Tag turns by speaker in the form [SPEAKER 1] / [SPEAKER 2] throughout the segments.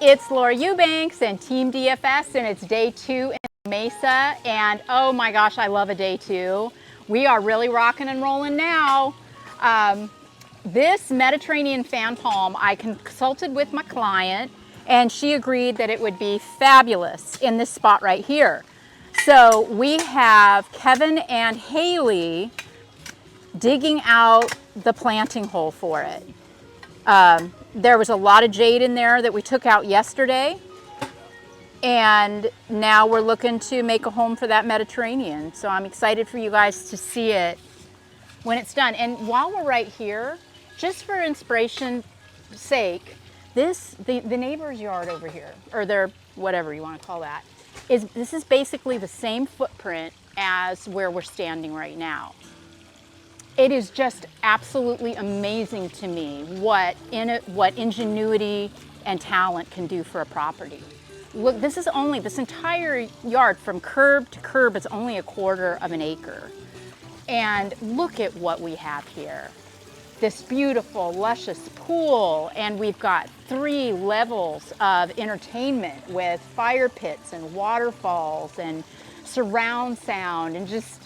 [SPEAKER 1] It's Laura Eubanks and Team DFS, and it's day 2 in Mesa, and oh my gosh, I love a day 2. We are really rocking and rolling now. This Mediterranean fan palm, I consulted with my client, and she agreed that it would be fabulous in this spot right here. So we have Kevin and Haley digging out the planting hole for it. There was a lot of jade in there that we took out yesterday, and now we're looking to make a home for that Mediterranean. So I'm excited for you guys to see it when it's done. And while we're right here, just for inspiration's sake, the neighbor's yard over here, or their whatever you want to call that, this is basically the same footprint as where we're standing right now. It is just absolutely amazing to me what ingenuity and talent can do for a property. Look, this entire yard from curb to curb is only 1/4 of an acre. And look at what we have here. This beautiful, luscious pool, and we've got 3 levels of entertainment with fire pits and waterfalls and surround sound, and just,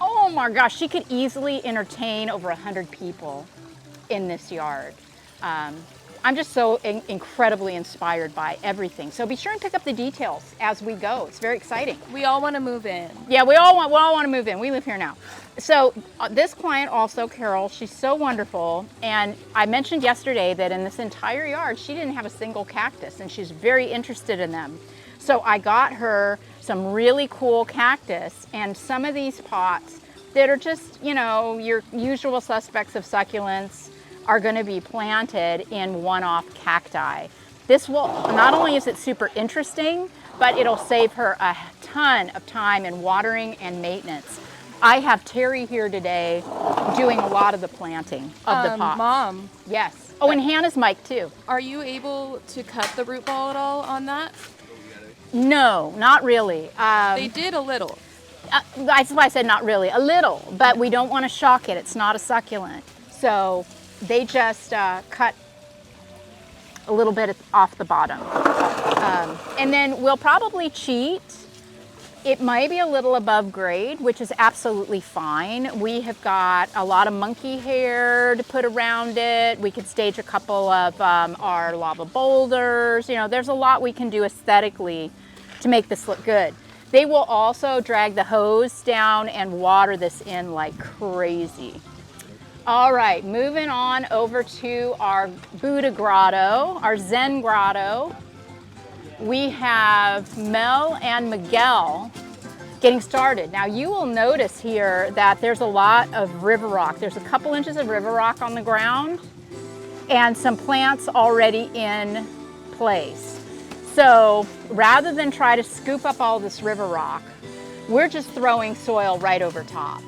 [SPEAKER 1] oh my gosh, she could easily entertain over 100 people in this yard. I'm just so incredibly inspired by everything. So be sure and pick up the details as we go. It's very exciting.
[SPEAKER 2] We all want to move in.
[SPEAKER 1] Yeah, we all want to move in. We live here now. So this client also, Carol, she's so wonderful. And I mentioned yesterday that in this entire yard, she didn't have a single cactus, and she's very interested in them. So I got her some really cool cactus and some of these pots that are just, you know, your usual suspects of succulents are going to be planted in one-off cacti. This will, not only is it super interesting, but it'll save her a ton of time in watering and maintenance. I have Terry here today doing a lot of the planting of the pots.
[SPEAKER 2] Mom.
[SPEAKER 1] Yes. Oh, and Hannah's mic too.
[SPEAKER 2] Are you able to cut the root ball at all on that?
[SPEAKER 1] No, not really.
[SPEAKER 2] They did a little.
[SPEAKER 1] That's why I said not really. A little, but we don't want to shock it. It's not a succulent. So they just cut a little bit off the bottom. And then we'll probably cheat. It might be a little above grade, which is absolutely fine. We have got a lot of monkey hair to put around it. We could stage a couple of our lava boulders. You know, there's a lot we can do aesthetically to make this look good. They will also drag the hose down and water this in like crazy. All right, moving on over to our Buddha grotto, our Zen grotto. We have Mel and Miguel getting started. Now you will notice here that there's a lot of river rock. There's a couple inches of river rock on the ground and some plants already in place. So rather than try to scoop up all this river rock, we're just throwing soil right over top.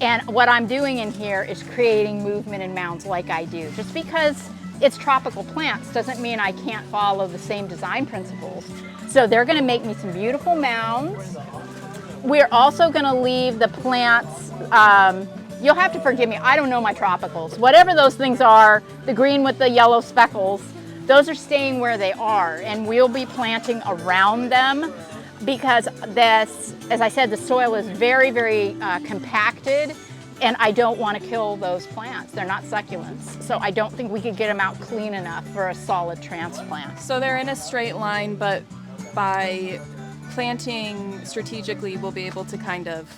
[SPEAKER 1] And what I'm doing in here is creating movement in mounds like I do. Just because it's tropical plants doesn't mean I can't follow the same design principles. So they're gonna make me some beautiful mounds. We're also gonna leave the plants, you'll have to forgive me, I don't know my tropicals. Whatever those things are, the green with the yellow speckles, those are staying where they are, and we'll be planting around them because this, as I said, the soil is very, very compacted, and I don't want to kill those plants. They're not succulents, so I don't think we could get them out clean enough for a solid transplant.
[SPEAKER 2] So they're in a straight line, but by planting strategically, we'll be able to kind of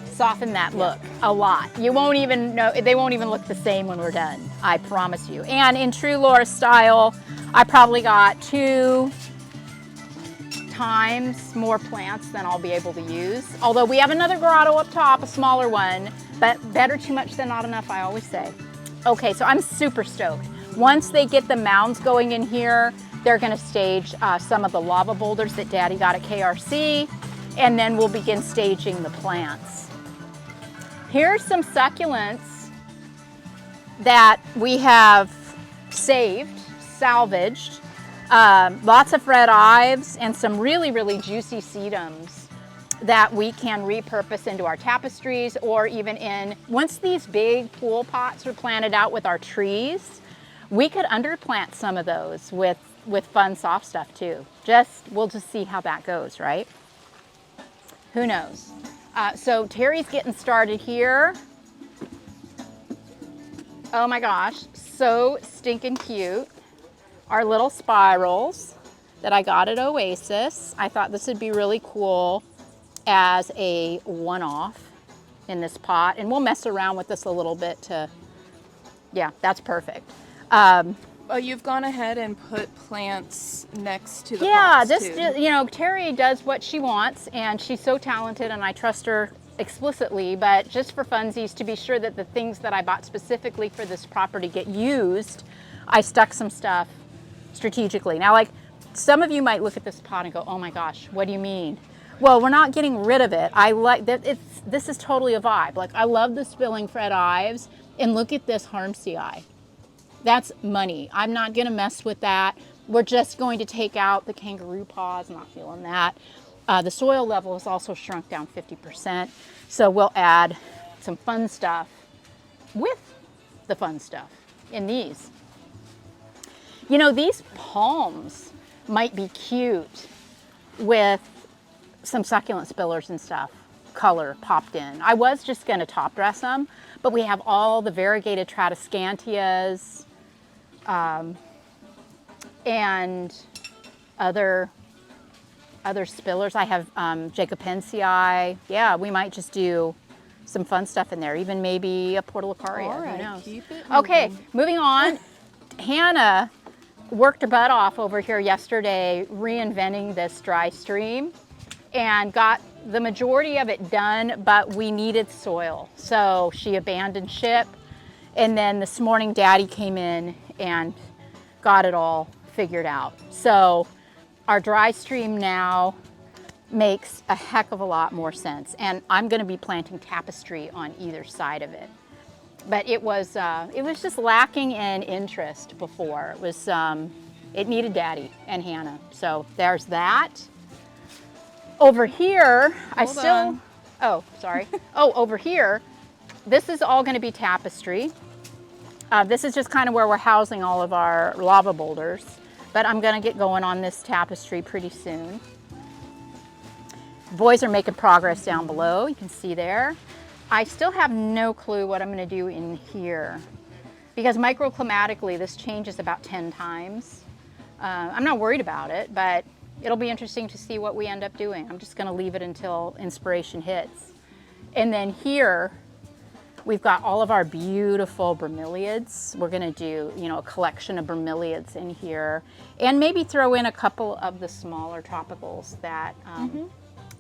[SPEAKER 1] soften that look a lot. You won't even know, they won't even look the same when we're done, I promise you. And in true Laura style, I probably got 2 times more plants than I'll be able to use. Although we have another grotto up top, a smaller one, but better too much than not enough, I always say. Okay, so I'm super stoked. Once they get the mounds going in here, they're gonna stage some of the lava boulders that Daddy got at KRC, and then we'll begin staging the plants. Here's some succulents that we have saved, salvaged. Lots of red ives and some really, really juicy sedums that we can repurpose into our tapestries, or even in, once these big pool pots are planted out with our trees, We could underplant some of those with fun soft stuff too. We'll just see how that goes, right? Who knows? So Terry's getting started here. Oh my gosh, so stinking cute. Our little spirals that I got at Oasis. I thought this would be really cool as a one-off in this pot. And we'll mess around with this a little bit yeah, that's perfect.
[SPEAKER 2] Oh, you've gone ahead and put plants next to the pots too.
[SPEAKER 1] You know, Terry does what she wants, and she's so talented, and I trust her explicitly, but just for funsies, to be sure that the things that I bought specifically for this property get used, I stuck some stuff strategically. Now, like, some of you might look at this pot and go, oh my gosh, what do you mean? Well, we're not getting rid of it. I like that. This is totally a vibe. Like, I love the spilling Fred Ives, and look at this Harmsii. That's money. I'm not gonna mess with that. We're just going to take out the kangaroo paws. Not feeling that. The soil level has also shrunk down 50%. So we'll add some fun stuff with the fun stuff in these. You know, these palms might be cute with some succulent spillers and stuff, color popped in. I was just gonna top dress them, but we have all the variegated Tradescantias, and other spillers. I have Jacobensii. Yeah, we might just do some fun stuff in there, even maybe a Portulacaria.
[SPEAKER 2] All right,
[SPEAKER 1] who knows?
[SPEAKER 2] keep it
[SPEAKER 1] Okay,
[SPEAKER 2] moving.
[SPEAKER 1] moving on. Hannah worked her butt off over here yesterday reinventing this dry stream and got the majority of it done, but we needed soil. So she abandoned ship, and then this morning Daddy came in and got it all figured out. So our dry stream now makes a heck of a lot more sense, and I'm going to be planting Tapestry on either side of it. But it was just lacking in interest before. It needed Daddy and Hannah. So there's that. Over here,
[SPEAKER 2] Hold on.
[SPEAKER 1] oh, sorry. Oh, over here, this is all going to be Tapestry. This is just kind of where we're housing all of our lava boulders, but I'm going to get going on this Tapestry pretty soon. Boys are making progress down below. You can see there. I still have no clue what I'm going to do in here because microclimatically this changes about 10 times. I'm not worried about it, but it'll be interesting to see what we end up doing. I'm just going to leave it until inspiration hits. And then here we've got all of our beautiful bromeliads. We're going to do, you know, a collection of bromeliads in here, and maybe throw in a couple of the smaller tropicals that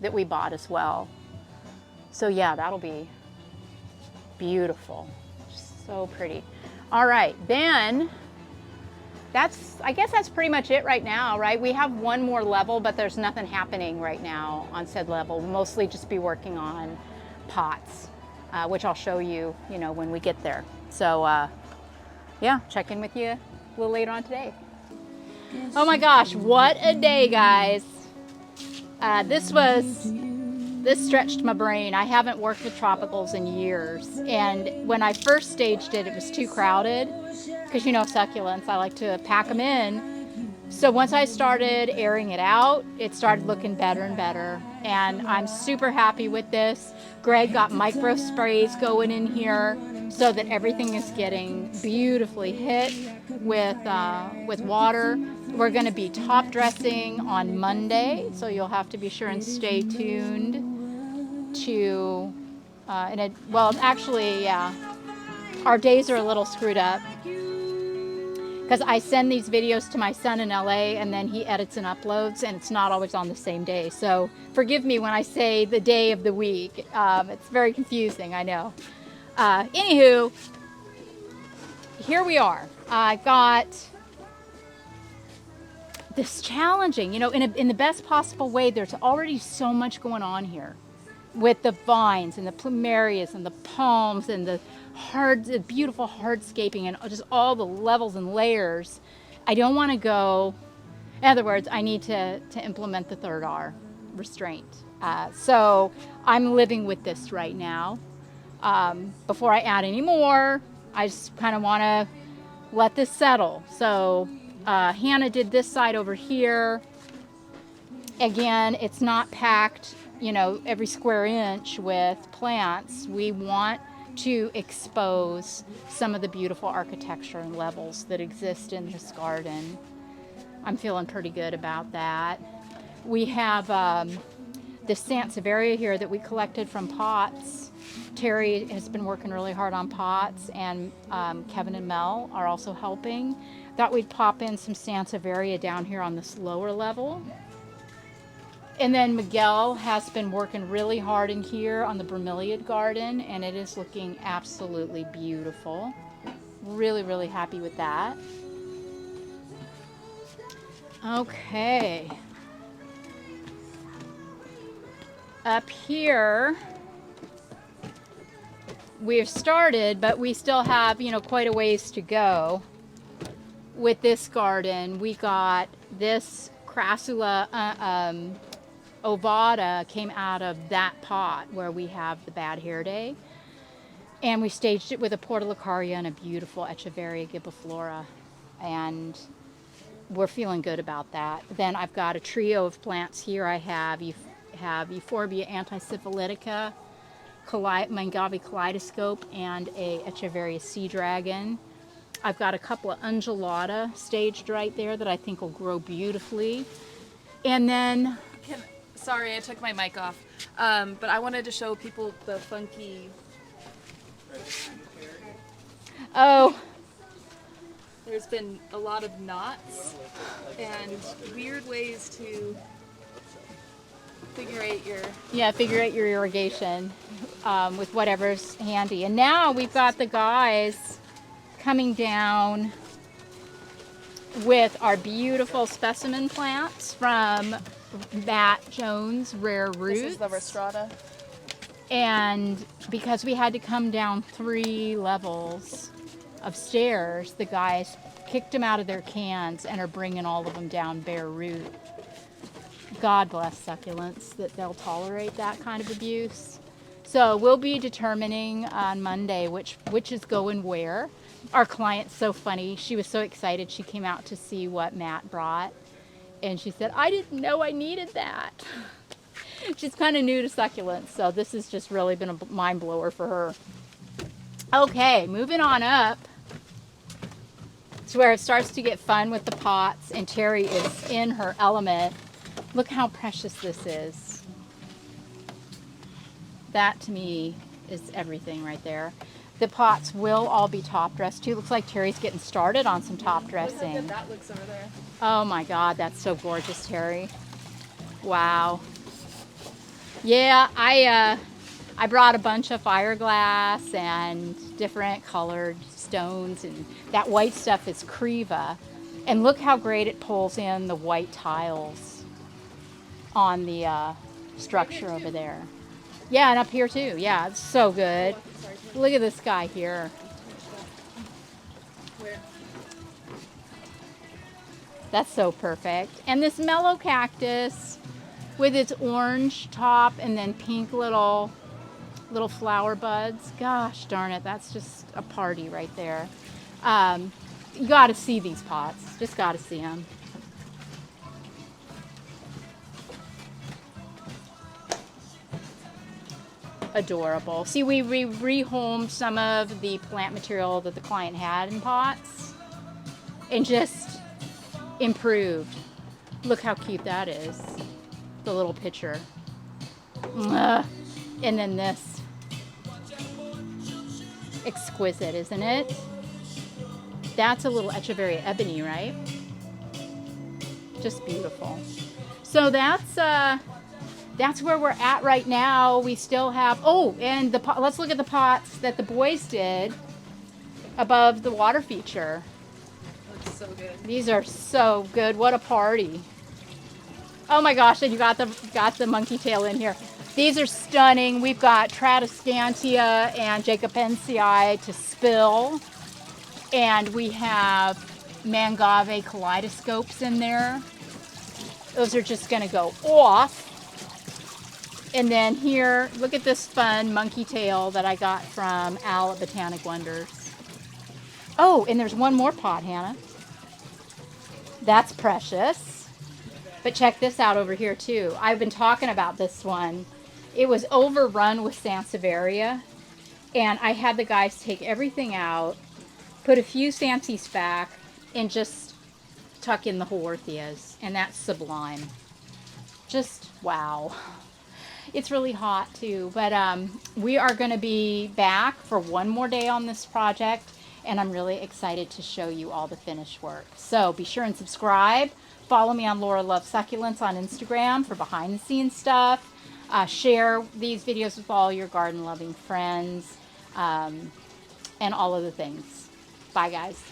[SPEAKER 1] that we bought as well. So yeah, that'll be beautiful. So pretty. All right, then I guess that's pretty much it right now, right? We have one more level, but there's nothing happening right now on said level. We'll mostly just be working on pots, which I'll show you, you know, when we get there. So yeah, check in with you a little later on today. Oh my gosh, what a day, guys. This stretched my brain. I haven't worked with tropicals in years. And when I first staged it, it was too crowded because, you know, succulents, I like to pack them in. So once I started airing it out, it started looking better and better. And I'm super happy with this. Greg got micro sprays going in here so that everything is getting beautifully hit with water. We're going to be top dressing on Monday, so you'll have to be sure and stay tuned to, well, actually, yeah, our days are a little screwed up because I send these videos to my son in LA and then he edits and uploads, and it's not always on the same day. So forgive me when I say the day of the week. It's very confusing, I know. Anywho, here we are. I got this challenging, you know, in the best possible way. There's already so much going on here with the vines and the plumerias and the palms and the beautiful hardscaping and just all the levels and layers. I don't want to go, in other words, I need to implement the third R, restraint. So I'm living with this right now. Before I add any more, I just kind of want to let this settle. So Hannah did this side over here. Again, it's not packed, you know, every square inch with plants. We want to expose some of the beautiful architecture and levels that exist in this garden. I'm feeling pretty good about that. We have this Sansevieria here that we collected from pots. Terry has been working really hard on pots, and Kevin and Mel are also helping. Thought we'd pop in some Sansevieria down here on this lower level. And then Miguel has been working really hard in here on the bromeliad garden, and it is looking absolutely beautiful. Really, really happy with that. Okay. Up here, we've started, but we still have, you know, quite a ways to go. With this garden, we got this Crassula ovata came out of that pot where we have the bad hair day, and we staged it with a portulacaria and a beautiful Echeveria gibiflora, and we're feeling good about that. Then I've got a trio of plants here. I have Euphorbia antisyphilitica, Mangavi kaleidoscope, and a Echeveria sea dragon. I've got a couple of undulata staged right there that I think will grow beautifully. And then
[SPEAKER 2] Sorry, I took my mic off. But I wanted to show people the funky.
[SPEAKER 1] oh,
[SPEAKER 2] There's been a lot of knots and weird ways to figure out your
[SPEAKER 1] irrigation with whatever's handy. And now we've got the guys coming down with our beautiful specimen plants from Matt Jones Rare Roots.
[SPEAKER 2] This is the Rostrata.
[SPEAKER 1] And because we had to come down 3 levels of stairs, the guys kicked them out of their cans and are bringing all of them down bare root. God bless succulents that they'll tolerate that kind of abuse. So we'll be determining on Monday which is going where. Our client's so funny. She was so excited. She came out to see what Matt brought. And she said, I didn't know I needed that. She's kind of new to succulents, so this has just really been a mind blower for her. Okay, moving on up to where it starts to get fun with the pots, and Terry is in her element. Look how precious this is. That to me is everything right there. The pots will all be top dressed too. Looks like Terry's getting started on some top dressing.
[SPEAKER 2] Look how good that looks over there.
[SPEAKER 1] Oh my God, that's so gorgeous, Terry. Wow. Yeah, I brought a bunch of fiberglass and different colored stones, and that white stuff is Creva. And look how great it pulls in the white tiles on the structure over there. Yeah, and up here too. Yeah, it's so good. Look at this guy here. That's so perfect. And this mellow cactus with its orange top and then pink little flower buds. Gosh darn it, that's just a party right there. You got to see these pots. Just got to see them. Adorable. See, we rehomed some of the plant material that the client had in pots and just improved. Look how cute that is. The little picture. And then this. Exquisite, isn't it? That's a little Echeveria ebony, right? Just beautiful. So that's where we're at right now. We still have, and let's look at the pots that the boys did above the water feature.
[SPEAKER 2] Looks so good.
[SPEAKER 1] These are so good. What a party. Oh my gosh, and you got the monkey tail in here. These are stunning. We've got Tradescantia and Jacobensii to spill. And we have Mangave kaleidoscopes in there. Those are just gonna go off. And then here, look at this fun monkey tail that I got from Al at Botanic Wonders. Oh, and there's one more pot, Hannah. That's precious. But check this out over here too. I've been talking about this one. It was overrun with Sansevieria, and I had the guys take everything out, put a few Sansies back, and just tuck in the Haworthias, and that's sublime. Just wow. It's really hot too, but we are going to be back for one more day on this project, and I'm really excited to show you all the finished work. So be sure and subscribe. Follow me on Laura Loves Succulents on Instagram for behind the scenes stuff. Share these videos with all your garden loving friends, and all of the things. Bye guys.